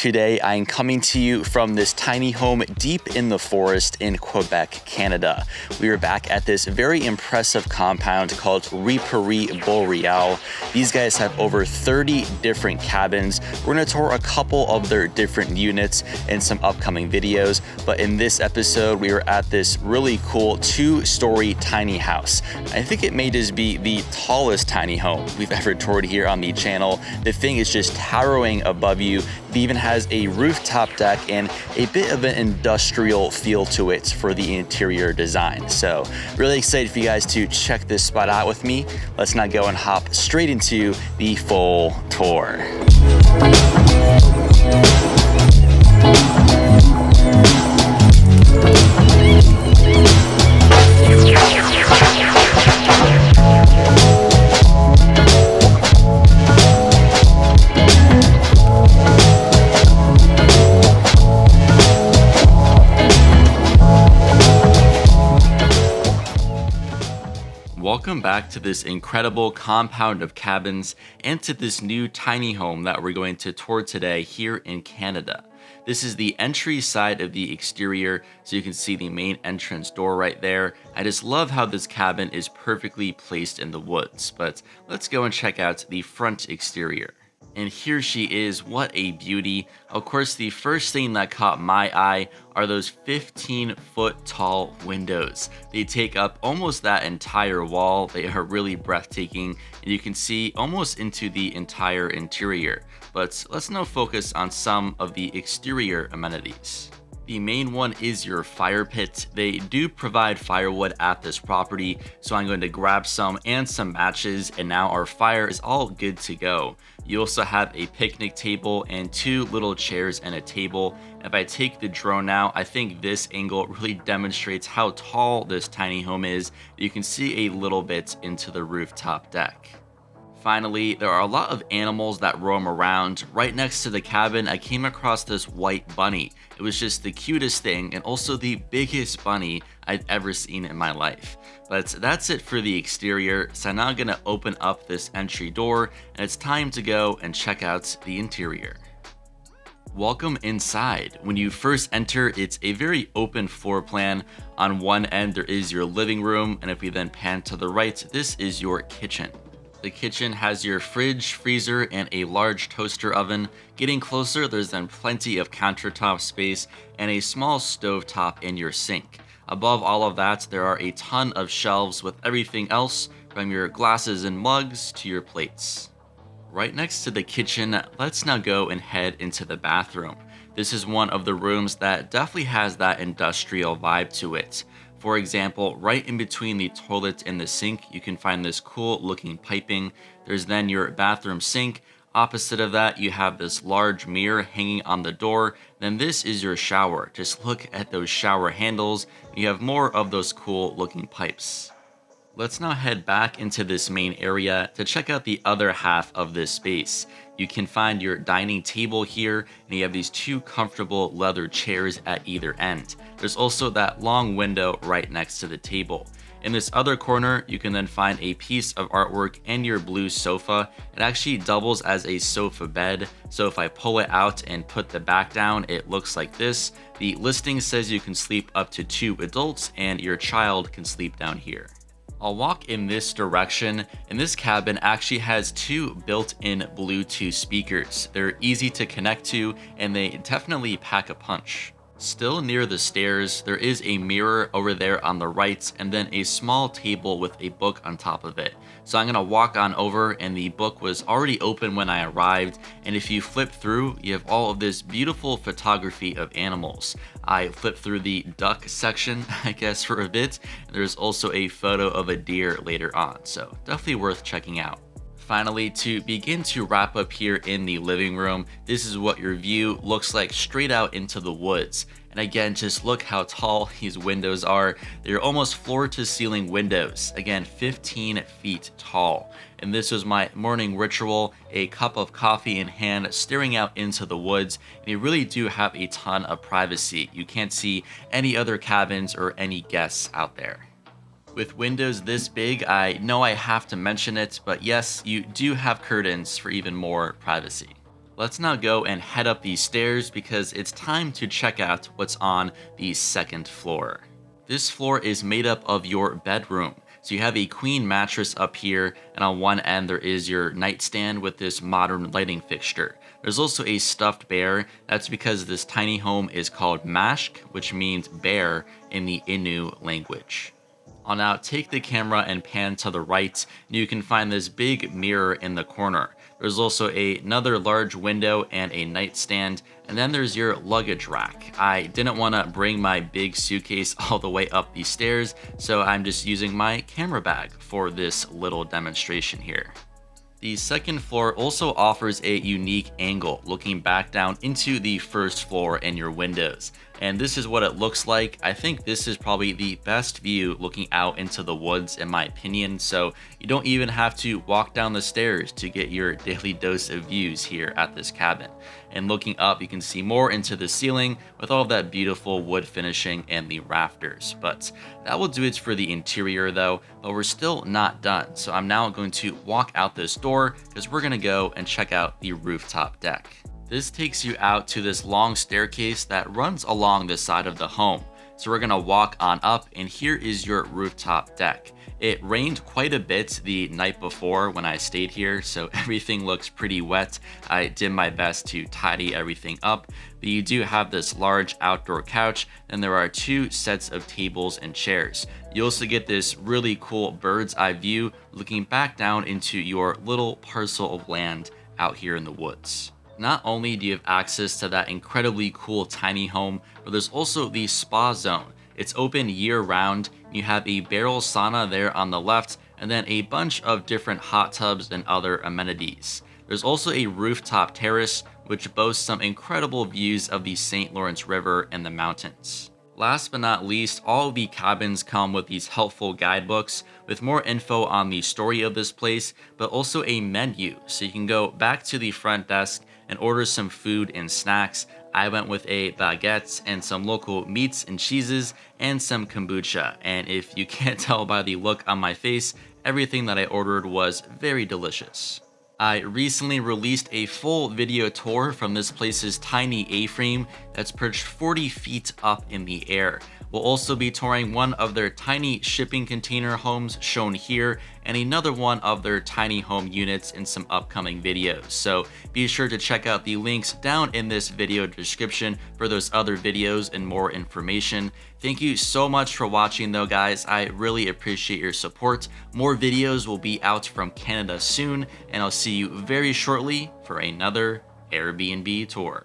Today, I am coming to you from this tiny home deep in the forest in Quebec, Canada. We are back at this very impressive compound called Rooftop Deck. These guys have over 30 different cabins. We're going to tour a couple of their different units in some upcoming videos, but in this episode, we are at this really cool 2-story tiny house. I think it may just be the tallest tiny home we've ever toured here on the channel. The thing is just towering above you. It even has a rooftop deck and a bit of an industrial feel to it for the interior design. So really excited for you guys to check this spot out with me. Let's now go and hop straight into the full tour. Welcome back to this incredible compound of cabins and to this new tiny home that we're going to tour today here in Canada. This is the entry side of the exterior, so you can see the main entrance door right there. I just love how this cabin is perfectly placed in the woods, but let's go and check out the front exterior. And here she is, what a beauty. Of course, the first thing that caught my eye are those 15-foot tall windows. They take up almost that entire wall. They are really breathtaking, and you can see almost into the entire interior. But let's now focus on some of the exterior amenities. The main one is your fire pit. They do provide firewood at this property, so I'm going to grab some and some matches, and now our fire is all good to go. You also have a picnic table and 2 little chairs and a table. If I take the drone now, I think this angle really demonstrates how tall this tiny home is. You can see a little bit into the rooftop deck. Finally, there are a lot of animals that roam around. Right next to the cabin, I came across this white bunny. It was just the cutest thing and also the biggest bunny I've ever seen in my life. But that's it for the exterior, so I'm now gonna open up this entry door and it's time to go and check out the interior. Welcome inside. When you first enter, it's a very open floor plan. On one end, there is your living room, and if we then pan to the right, this is your kitchen. The kitchen has your fridge, freezer, and a large toaster oven. Getting closer, there's then plenty of countertop space and a small stovetop in your sink. Above all of that, there are a ton of shelves with everything else, from your glasses and mugs to your plates. Right next to the kitchen, let's now go and head into the bathroom. This is one of the rooms that definitely has that industrial vibe to it. For example, right in between the toilet and the sink, you can find this cool looking piping. There's then your bathroom sink. Opposite of that, you have this large mirror hanging on the door. Then this is your shower. Just look at those shower handles. You have more of those cool looking pipes. Let's now head back into this main area to check out the other half of this space. You can find your dining table here, and you have these 2 comfortable leather chairs at either end. There's also that long window right next to the table. In this other corner, you can then find a piece of artwork and your blue sofa. It actually doubles as a sofa bed, so if I pull it out and put the back down, it looks like this. The listing says you can sleep up to 2 adults, and your child can sleep down here. I'll walk in this direction, and this cabin actually has 2 built-in Bluetooth speakers. They're easy to connect to, and they definitely pack a punch. Still near the stairs, there is a mirror over there on the right, and then a small table with a book on top of it. So I'm gonna walk on over, and the book was already open when I arrived, and if you flip through, you have all of this beautiful photography of animals. I flipped through the duck section, I guess, for a bit. There's also a photo of a deer later on, so definitely worth checking out. Finally, to begin to wrap up here in the living room, this is what your view looks like straight out into the woods. And again, just look how tall these windows are. They're almost floor to ceiling windows. Again, 15 feet tall. And this was my morning ritual, a cup of coffee in hand, staring out into the woods. And you really do have a ton of privacy. You can't see any other cabins or any guests out there. With windows this big, I know I have to mention it, but yes, you do have curtains for even more privacy. Let's now go and head up these stairs because it's time to check out what's on the second floor. This floor is made up of your bedroom. So you have a queen mattress up here, and on one end there is your nightstand with this modern lighting fixture. There's also a stuffed bear. That's because this tiny home is called Mashk, which means bear in the Innu language. I'll now take the camera and pan to the right, and you can find this big mirror in the corner. There's also another large window and a nightstand, and then there's your luggage rack. I didn't want to bring my big suitcase all the way up these stairs, so I'm just using my camera bag for this little demonstration here. The second floor also offers a unique angle looking back down into the first floor and your windows. And this is what it looks like. I think this is probably the best view looking out into the woods in my opinion, so you don't even have to walk down the stairs to get your daily dose of views here at this cabin. And looking up, you can see more into the ceiling with all of that beautiful wood finishing and the rafters. But that will do it for the interior though, but we're still not done. So I'm now going to walk out this door because we're gonna go and check out the rooftop deck. This takes you out to this long staircase that runs along the side of the home. So we're gonna walk on up, and here is your rooftop deck. It rained quite a bit the night before when I stayed here, so everything looks pretty wet. I did my best to tidy everything up, but you do have this large outdoor couch, and there are 2 sets of tables and chairs. You also get this really cool bird's eye view looking back down into your little parcel of land out here in the woods. Not only do you have access to that incredibly cool tiny home, but there's also the spa zone. It's open year round. You have a barrel sauna there on the left, and then a bunch of different hot tubs and other amenities. There's also a rooftop terrace, which boasts some incredible views of the St. Lawrence River and the mountains. Last but not least, all of the cabins come with these helpful guidebooks with more info on the story of this place, but also a menu, so you can go back to the front desk and order some food and snacks. I went with a baguette and some local meats and cheeses and some kombucha, and if you can't tell by the look on my face, everything that I ordered was very delicious. I recently released a full video tour from this place's tiny A-frame that's perched 40 feet up in the air. We'll also be touring one of their tiny shipping container homes shown here, and another one of their tiny home units in some upcoming videos. So be sure to check out the links down in this video description for those other videos and more information. Thank you so much for watching though, guys. I really appreciate your support. More videos will be out from Canada soon, and I'll see you very shortly for another Airbnb tour.